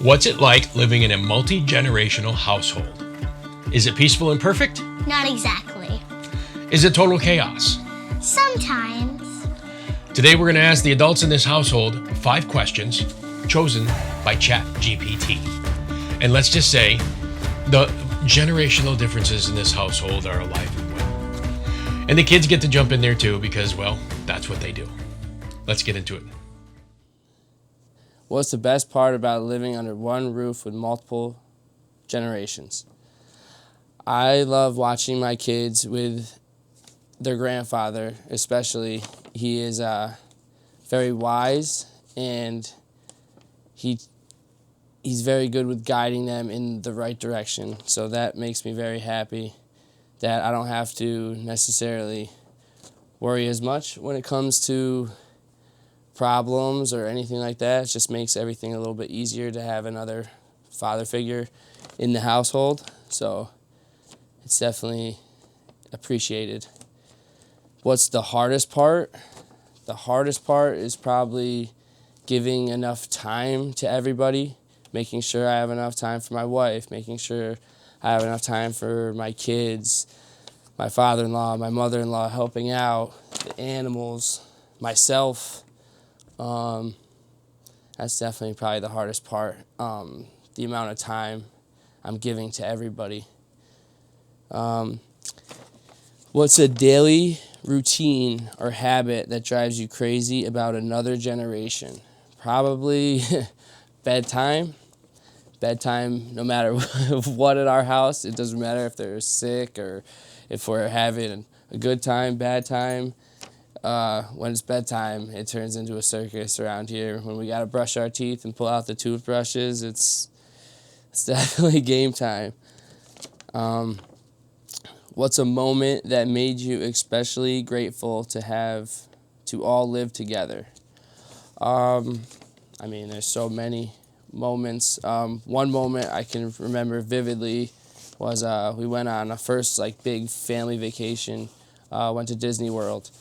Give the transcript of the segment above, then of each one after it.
What's it like living in a multi-generational household? Is it peaceful and perfect? Not exactly. Is it total chaos? Sometimes. Today we're going to ask the adults in this household 5 questions chosen by ChatGPT. And let's just say the generational differences in this household are alive and well. And the kids get to jump in there too because, well, that's what they do. Let's get into it. What's the best part about living under one roof with multiple generations? I love watching my kids with their grandfather, especially. He is very wise, and he's very good with guiding them in the right direction. So that makes me very happy that I don't have to necessarily worry as much when it comes to problems or anything like that. It just makes everything a little bit easier to have another father figure in the household. So it's definitely appreciated. What's the hardest part? The hardest part is probably giving enough time to everybody, making sure I have enough time for my wife, making sure I have enough time for my kids, my father-in-law, my mother-in-law, helping out, the animals, myself. That's definitely probably the hardest part, the amount of time I'm giving to everybody. What's a daily routine or habit that drives you crazy about another generation? Probably bedtime. Bedtime, no matter what at our house. It doesn't matter if they're sick or if we're having a good time, bad time. When it's bedtime, it turns into a circus around here. When we got to brush our teeth and pull out the toothbrushes, it's definitely game time. What's a moment that made you especially grateful to all live together? There's so many moments. One moment I can remember vividly was we went on a first big family vacation, went to Disney World.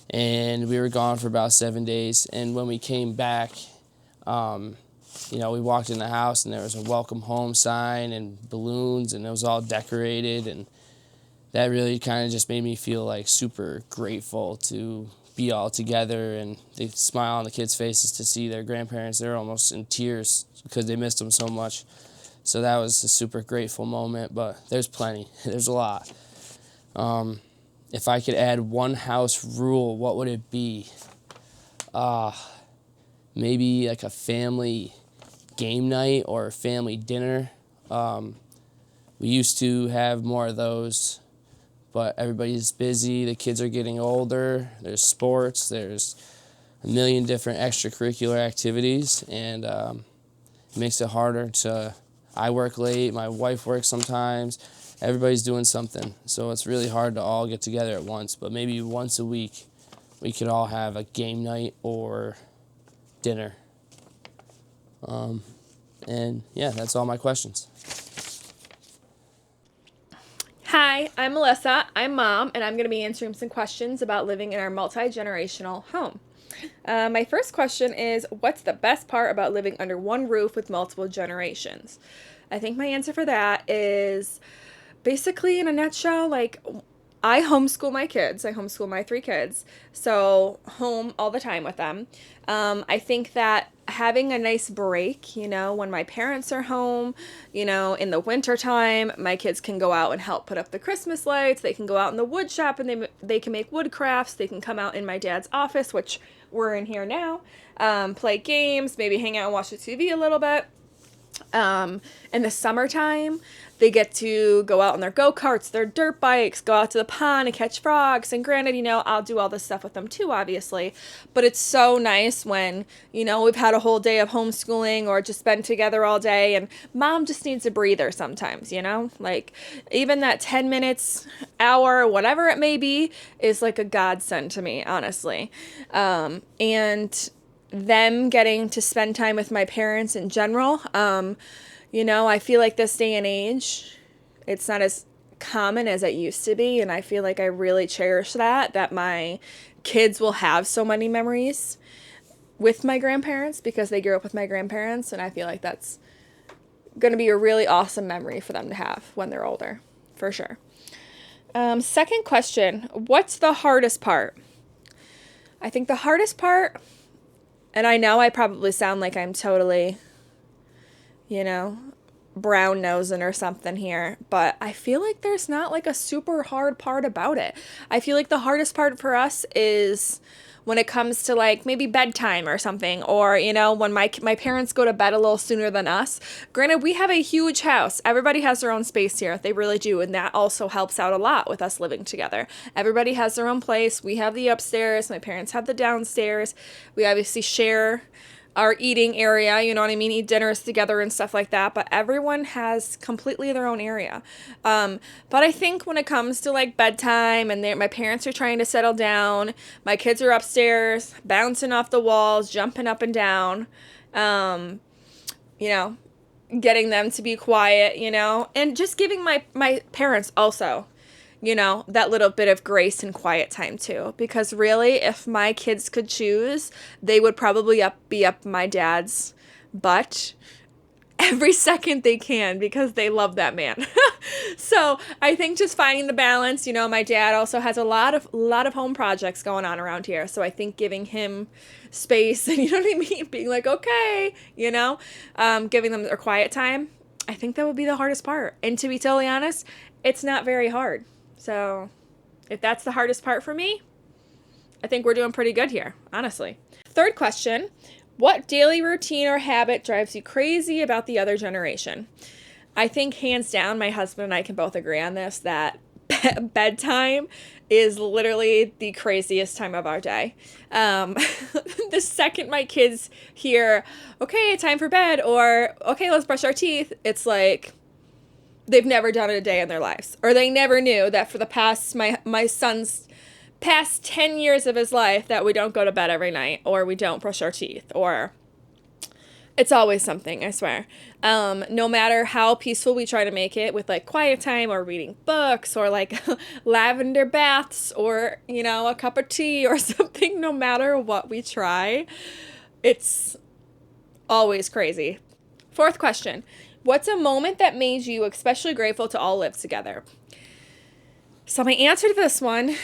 And we were gone for about 7 days. And when we came back, we walked in the house and there was a welcome home sign and balloons and it was all decorated. And that really kind of just made me feel super grateful to be all together. And the smile on the kids' faces to see their grandparents, they're almost in tears because they missed them so much. So that was a super grateful moment, but there's plenty. There's a lot. If I could add one house rule, what would it be? Maybe a family game night or a family dinner. We used to have more of those, but everybody's busy. The kids are getting older. There's sports. There's a million different extracurricular activities, and it makes it harder to... I work late. My wife works sometimes. Everybody's doing something, so it's really hard to all get together at once. But maybe once a week, we could all have a game night or dinner. That's all my questions. Hi, I'm Melissa. I'm mom, and I'm going to be answering some questions about living in our multi-generational home. My first question is, what's the best part about living under one roof with multiple generations? I think my answer for that is... basically, in a nutshell, I homeschool my kids. I homeschool my 3 kids, so home all the time with them. I think that having a nice break, when my parents are home, in the winter time, my kids can go out and help put up the Christmas lights. They can go out in the wood shop and they can make wood crafts. They can come out in my dad's office, which we're in here now, play games, maybe hang out and watch the TV a little bit. In the summertime, they get to go out on their go-karts, their dirt bikes, go out to the pond and catch frogs. And granted, I'll do all this stuff with them too, obviously. But it's so nice when, we've had a whole day of homeschooling or just been together all day and mom just needs a breather sometimes, even that 10 minutes, hour, whatever it may be, is like a godsend to me, honestly. And them getting to spend time with my parents in general, I feel like this day and age, it's not as common as it used to be, and I feel like I really cherish that my kids will have so many memories with my grandparents because they grew up with my grandparents, and I feel like that's going to be a really awesome memory for them to have when they're older, for sure. Second question, what's the hardest part? I think the hardest part, and I know I probably sound like I'm totally, brown nosing or something here, but I feel like there's not like a super hard part about it. I feel like the hardest part for us is when it comes to like maybe bedtime or something, or when my parents go to bed a little sooner than us. Granted, we have a huge house. Everybody has their own space here. They really do, and that also helps out a lot with us living together. Everybody has their own place. We have the upstairs. My parents have the downstairs. We obviously share our eating area, eat dinners together and stuff like that, but everyone has completely their own area. But I think when it comes to like bedtime and my parents are trying to settle down, my kids are upstairs, bouncing off the walls, jumping up and down, getting them to be quiet, and just giving my parents also, that little bit of grace and quiet time too. Because really, if my kids could choose, they would probably be up my dad's butt every second they can because they love that man. So I think just finding the balance, my dad also has a lot of home projects going on around here. So I think giving him space and, being like, okay, giving them their quiet time, I think that would be the hardest part. And to be totally honest, it's not very hard. So if that's the hardest part for me, I think we're doing pretty good here, honestly. Third question, what daily routine or habit drives you crazy about the other generation? I think hands down, my husband and I can both agree on this, that bedtime is literally the craziest time of our day. The second my kids hear, okay, time for bed, or okay, let's brush our teeth, it's like they've never done it a day in their lives, or they never knew that for the past, my son's past 10 years of his life, that we don't go to bed every night, or we don't brush our teeth, or it's always something, I swear. No matter how peaceful we try to make it with like quiet time or reading books or like lavender baths or, a cup of tea or something, no matter what we try, it's always crazy. Fourth question. What's a moment that made you especially grateful to all live together? So my answer to this one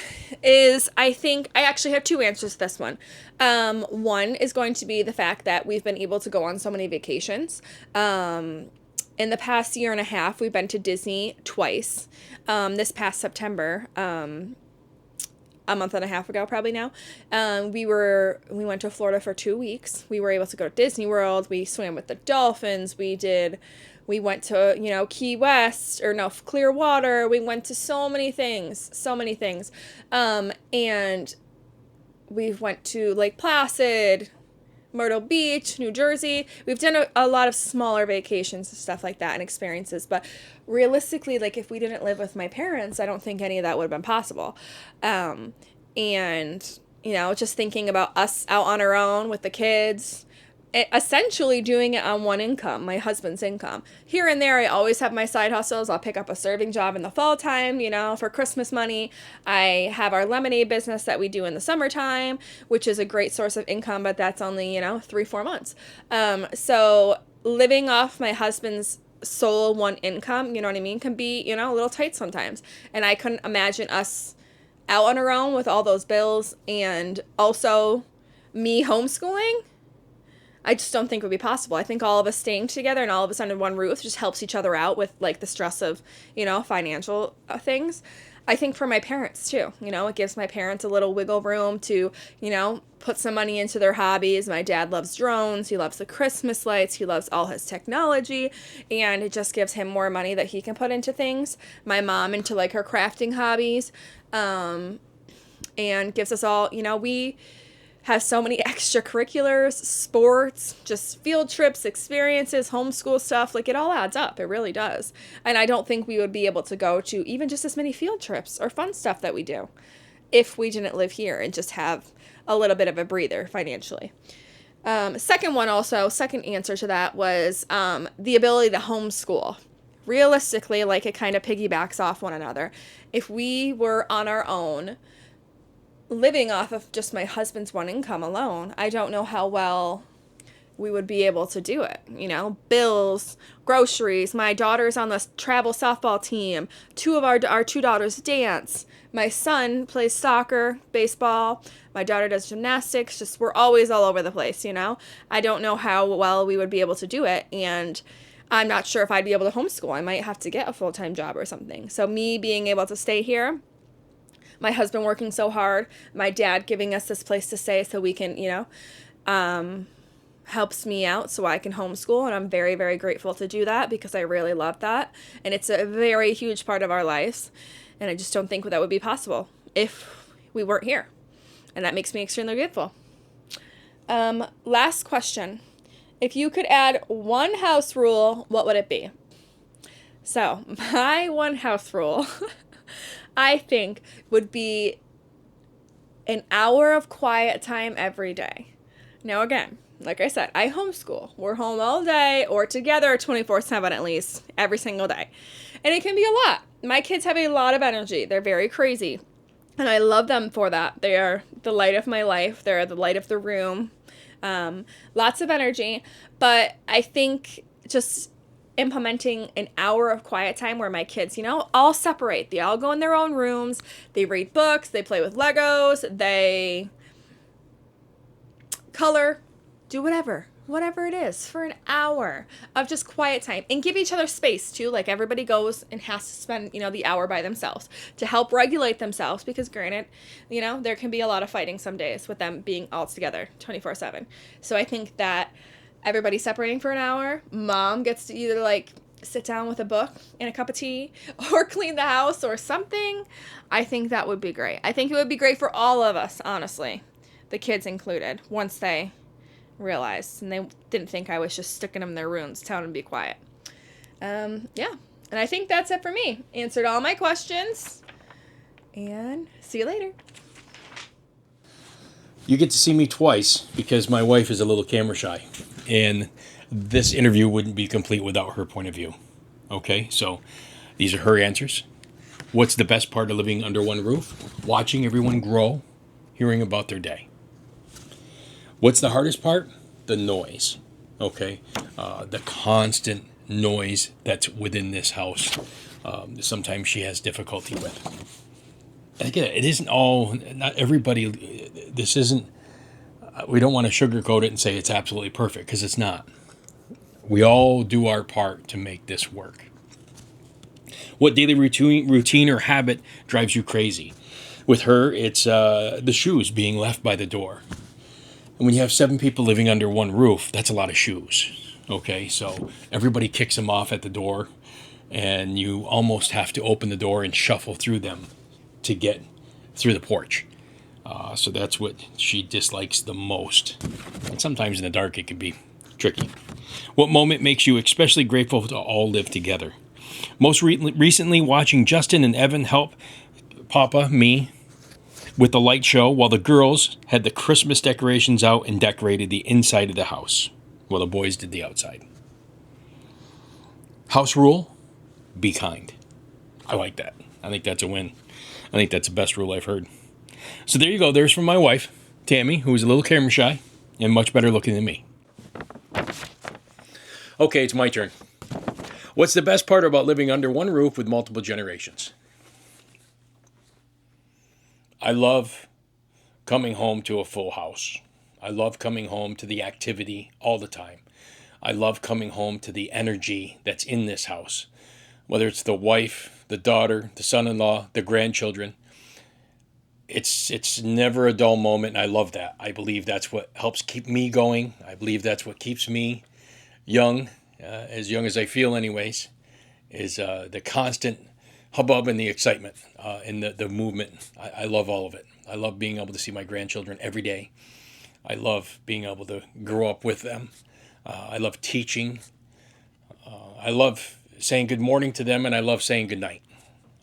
is, I think I actually have two answers to this one. One is going to be the fact that we've been able to go on so many vacations. In the past year and a half, we've been to Disney twice. This past September, a month and a half ago, probably now, we went to Florida for 2 weeks. We were able to go to Disney World. We swam with the dolphins. We went to, Key West, Clearwater. We went to so many things. And we went to Lake Placid, Myrtle Beach, New Jersey. We've done a lot of smaller vacations and stuff like that and experiences. But realistically, like if we didn't live with my parents, I don't think any of that would have been possible. And, just thinking about us out on our own with the kids, essentially doing it on one income, my husband's income. Here and there, I always have my side hustles. I'll pick up a serving job in the fall time, for Christmas money. I have our lemonade business that we do in the summertime, which is a great source of income, but that's only, 3-4 months. So living off my husband's sole one income, can be, a little tight sometimes. And I couldn't imagine us out on our own with all those bills and also me homeschooling. I just don't think it would be possible. I think all of us staying together and all of us under one roof just helps each other out with like the stress of, financial things. I think for my parents too, it gives my parents a little wiggle room to, put some money into their hobbies. My dad loves drones. He loves the Christmas lights. He loves all his technology, and it just gives him more money that he can put into things. My mom into like her crafting hobbies, and gives us all, we have so many extracurriculars, sports, just field trips, experiences, homeschool stuff. Like it all adds up. It really does. And I don't think we would be able to go to even just as many field trips or fun stuff that we do if we didn't live here and just have a little bit of a breather financially. Second answer to that was the ability to homeschool. Realistically, like it kind of piggybacks off one another. If we were on our own, living off of just my husband's one income alone, I don't know how well we would be able to do it. Bills, groceries. My daughter's on the travel softball team. Two of our two daughters dance. My son plays soccer, baseball. My daughter does gymnastics. Just we're always all over the place, I don't know how well we would be able to do it, and I'm not sure if I'd be able to homeschool. I might have to get a full-time job or something. So me being able to stay here, my husband working so hard, my dad giving us this place to stay so we can, helps me out so I can homeschool. And I'm very, very grateful to do that because I really love that. And it's a very huge part of our lives. And I just don't think that would be possible if we weren't here. And that makes me extremely grateful. Last question. If you could add one house rule, what would it be? So my one house rule, I think, would be an hour of quiet time every day. Now, again, like I said, I homeschool. We're home all day or together 24/7 at least every single day. And it can be a lot. My kids have a lot of energy. They're very crazy. And I love them for that. They are the light of my life. They're the light of the room. Lots of energy. But I think just implementing an hour of quiet time where my kids, all separate. They all go in their own rooms. They read books. They play with Legos. They color. Do whatever it is for an hour of just quiet time, and give each other space too. Like everybody goes and has to spend, the hour by themselves to help regulate themselves, because granted, there can be a lot of fighting some days with them being all together 24/7. So I think that everybody separating for an hour, mom gets to either sit down with a book and a cup of tea or clean the house or something. I think that would be great. I think it would be great for all of us, honestly, the kids included, once they realized and they didn't think I was just sticking them in their rooms telling them to be quiet. And I think that's it for me. Answered all my questions, and see you later. You get to see me twice because my wife is a little camera shy, and this interview wouldn't be complete without her point of view. Okay, so these are her answers. What's the best part of living under one roof? Watching everyone grow, hearing about their day. What's the hardest part? The noise, okay? The constant noise that's within this house. Sometimes she has difficulty with. And again, it isn't all, not everybody, this isn't, we don't want to sugarcoat it and say it's absolutely perfect, because it's not. We all do our part to make this work. What daily routine or habit drives you crazy? With her, it's the shoes being left by the door. And when you have 7 people living under one roof, that's a lot of shoes. Okay, so everybody kicks them off at the door, and you almost have to open the door and shuffle through them to get through the porch. So that's what she dislikes the most. And sometimes in the dark it can be tricky. What moment makes you especially grateful to all live together? Most recently, watching Justin and Evan help Papa, me, with the light show while the girls had the Christmas decorations out and decorated the inside of the house while the boys did the outside. House rule, be kind. I like that. I think that's a win. I think that's the best rule I've heard. So there you go. There's from my wife, Tammy, who is a little camera shy and much better looking than me. Okay, it's my turn. What's the best part about living under one roof with multiple generations? I love coming home to a full house. I love coming home to the activity all the time. I love coming home to the energy that's in this house. Whether it's the wife, the daughter, the son-in-law, the grandchildren. It's never a dull moment, and I love that. I believe that's what helps keep me going. I believe that's what keeps me young as I feel anyways, is the constant hubbub and the excitement and the movement. I love all of it. I love being able to see my grandchildren every day. I love being able to grow up with them. I love teaching. I love saying good morning to them, and I love saying good night.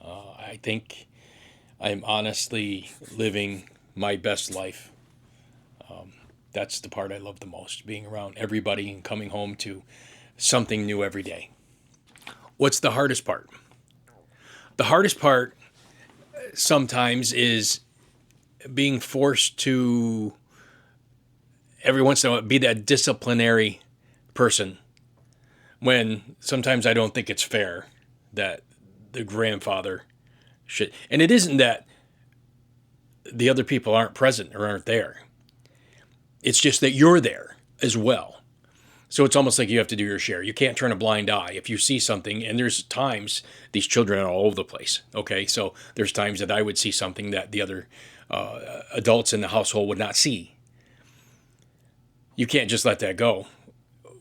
I think I'm honestly living my best life. That's the part I love the most, being around everybody and coming home to something new every day. What's the hardest part? The hardest part sometimes is being forced to every once in a while be that disciplinary person when sometimes I don't think it's fair that the grandfather should. And it isn't that the other people aren't present or aren't there. It's just that you're there as well. So it's almost like you have to do your share. You can't turn a blind eye if you see something. And there's times these children are all over the place. Okay, so there's times that I would see something that the other adults in the household would not see. You can't just let that go.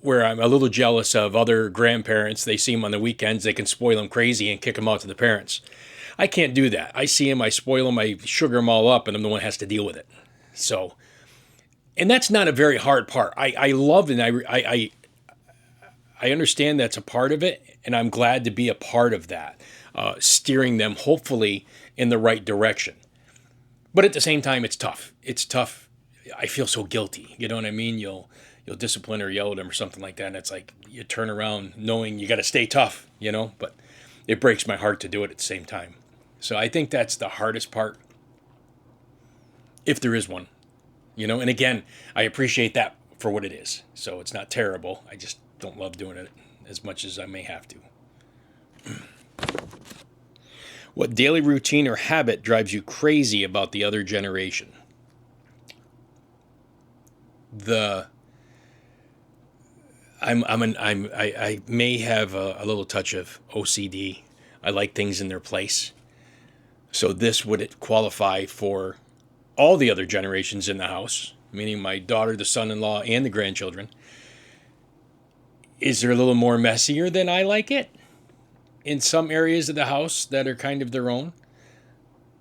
Where I'm a little jealous of other grandparents, they see them on the weekends, they can spoil them crazy and kick them out to the parents. I can't do that. I see them, I spoil them, I sugar them all up, and I'm the one who has to deal with it. So, and that's not a very hard part. I love and I understand that's a part of it, and I'm glad to be a part of that, steering them hopefully in the right direction. But at the same time, it's tough. It's tough. I feel so guilty. You know what I mean? You'll discipline or yell at them or something like that, and it's like you turn around knowing you got to stay tough, you know, but it breaks my heart to do it at the same time. So I think that's the hardest part, if there is one, you know. And again, I appreciate that for what it is. So it's not terrible. I just don't love doing it as much as I may have to. What daily routine or habit drives you crazy about the other generation? I may have a little touch of OCD. I like things in their place. So this would qualify for all the other generations in the house, meaning my daughter, the son-in-law, and the grandchildren. Is there a little more messier than I like it in some areas of the house that are kind of their own?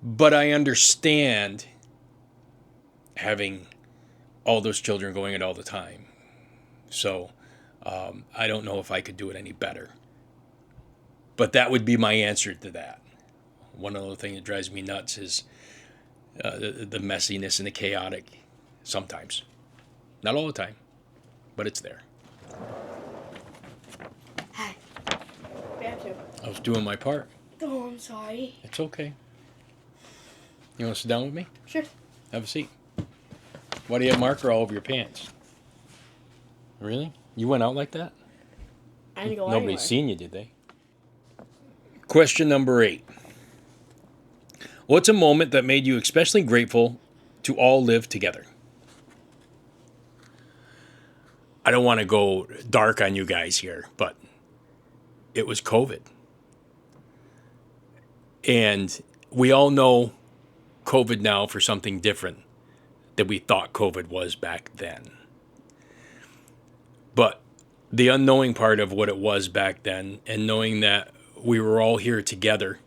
But I understand having all those children going it all the time. So I don't know if I could do it any better. But that would be my answer to that. One other thing that drives me nuts is the messiness and the chaotic sometimes. Not all the time, but it's there. Hi. I was doing my part. Oh, I'm sorry. It's okay. You want to sit down with me? Sure. Have a seat. Why do you have marker all over your pants? Really? You went out like that? I didn't go Nobody's seen you, did they? Question number 8. What's a moment that made you especially grateful to all live together? I don't want to go dark on you guys here, but it was COVID. And we all know COVID now for something different than we thought COVID was back then. But the unknowing part of what it was back then, and knowing that we were all here together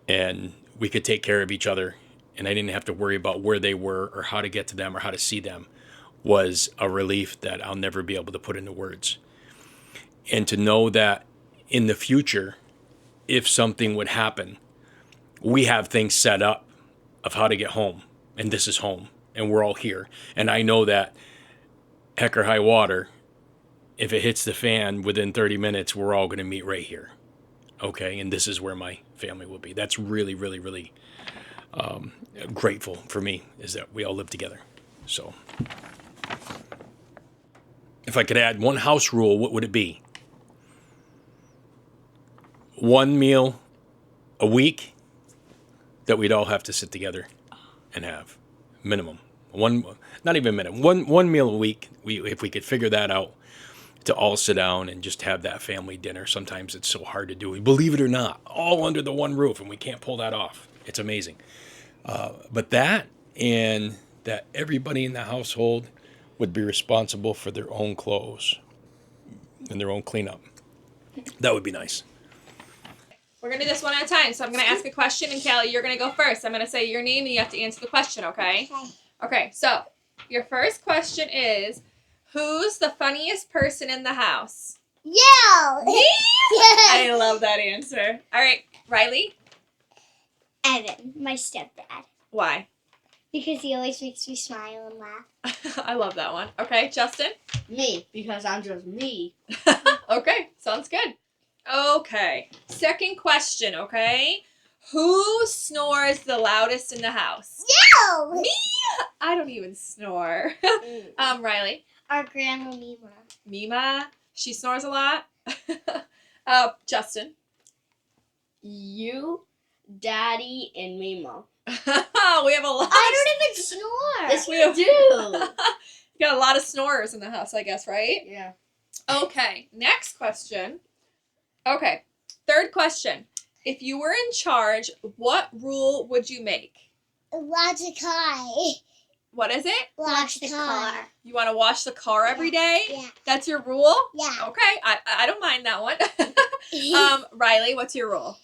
and we could take care of each other, and I didn't have to worry about where they were or how to get to them or how to see them, was a relief that I'll never be able to put into words. And to know that in the future, if something would happen, we have things set up of how to get home, and this is home, and we're all here. And I know that heck or high water, if it hits the fan within 30 minutes, we're all going to meet right here. Okay, and this is where my family will be. That's really, really, really grateful for me, is that we all live together. So if I could add one house rule, what would it be? One meal a week that we'd all have to sit together and have. Minimum. One, not even minimum. One meal a week. If we could figure that out, to all sit down and just have that family dinner. Sometimes it's so hard to do. Believe it or not, all under the one roof, and we can't pull that off. It's amazing. But that, and that everybody in the household would be responsible for their own clothes and their own cleanup. That would be nice. We're going to do this one at a time. So I'm going to ask a question, and Callie, you're going to go first. I'm going to say your name, and you have to answer the question, okay? Okay, so your first question is, who's the funniest person in the house? You! Me? Yes. I love that answer. All right, Riley? Evan, my stepdad. Why? Because he always makes me smile and laugh. I love that one. Okay, Justin? Me, because I'm just me. Okay, sounds good. Okay, second question, okay? Who snores the loudest in the house? No! Me? I don't even snore. Riley. Our grandma Mima. Mima. She snores a lot. Justin. You, Daddy, and Mima. We have a lot. I don't even snore. Yes, We you have- do. You got a lot of snorers in the house, I guess, right? Yeah. Okay, next question. Okay, third question. If you were in charge, what rule would you make? Watch the car. What is it? Watch the car. You want to wash the car every day? Yeah. That's your rule? Yeah. Okay, I don't mind that one. Riley, what's your rule?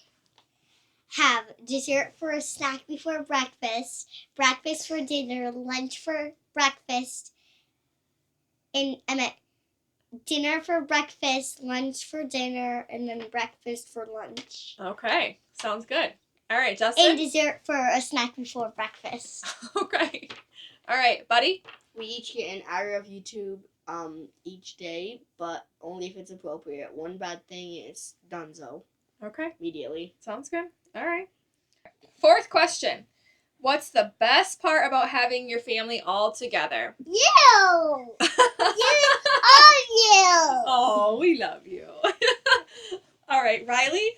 Have dessert for a snack before breakfast, breakfast for dinner, lunch for breakfast, and dinner for breakfast, lunch for dinner, and then breakfast for lunch. Okay, sounds good. All right, And Justin. dessert for a snack before breakfast. Okay. All right, buddy. We each get an hour of YouTube each day, but only if it's appropriate. One bad thing is donezo Okay, immediately. sounds good. All right. Fourth question. What's the best part about having your family all together? You! You! All you! Oh, we love you. All right, Riley.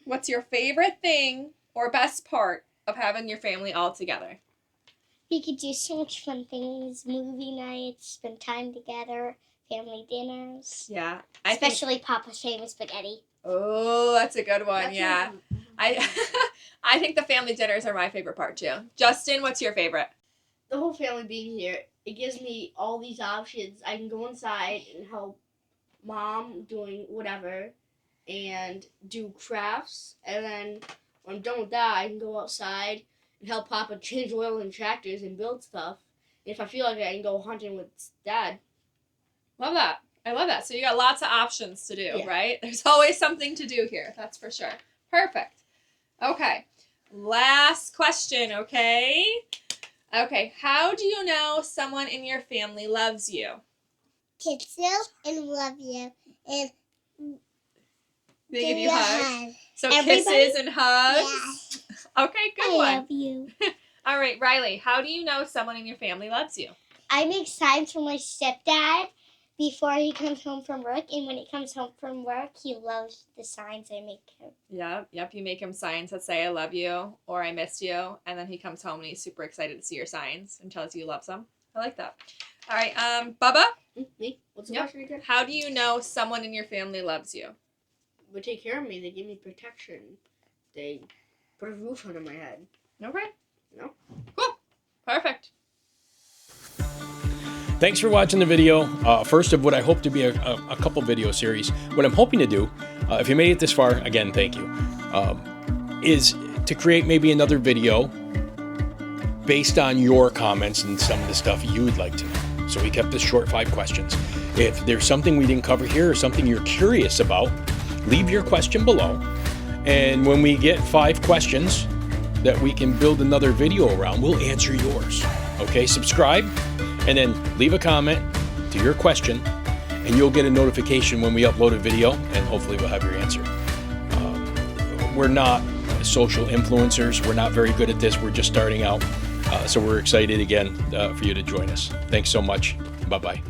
What's your favorite thing or best part of having your family all together? We could do so much fun things, movie nights, spend time together, family dinners. Yeah, Especially Papa's famous spaghetti. Oh, that's a good one. Yeah, I I think the family dinners are my favorite part too. Justin, what's your favorite? The whole family being here, it gives me all these options. I can go inside and help Mom doing whatever and do crafts. And then when I'm done with that, I can go outside and help Papa change oil in tractors and build stuff. If I feel like it, I can go hunting with Dad. Love that. I love that. So you got lots of options to do, Yeah. right? There's always something to do here. That's for sure. Perfect. Okay. Last question, okay? Okay. How do you know someone in your family loves you? Kiss you and love you. And They give you give hugs. hug. So Everybody? kisses and hugs. Okay, good I one. love you. All right, Riley, how do you know someone in your family loves you? I make signs for my stepdad before he comes home from work, and when he comes home from work, he loves the signs I make him. Yep. You make him signs that say I love you or I miss you, and then he comes home and he's super excited to see your signs and tells you he loves them. I like that. All right, Bubba, Me? What's the Yep. question again? how do you know someone in your family loves you? They take care of me. They give me protection. They put a roof under my head. Okay. No. Cool. Perfect. Thanks for watching the video. First of what I hope to be a couple video series. What I'm hoping to do, if you made it this far, again, thank you, is to create maybe another video based on your comments and some of the stuff you'd like to know. So we kept this short, 5 questions. If there's something we didn't cover here or something you're curious about, leave your question below. And when we get 5 questions that we can build another video around, we'll answer yours. Okay, subscribe and then leave a comment to your question and you'll get a notification when we upload a video and hopefully we'll have your answer. We're not social influencers. We're not very good at this. We're just starting out. So we're excited again for you to join us. Thanks so much. Bye-bye.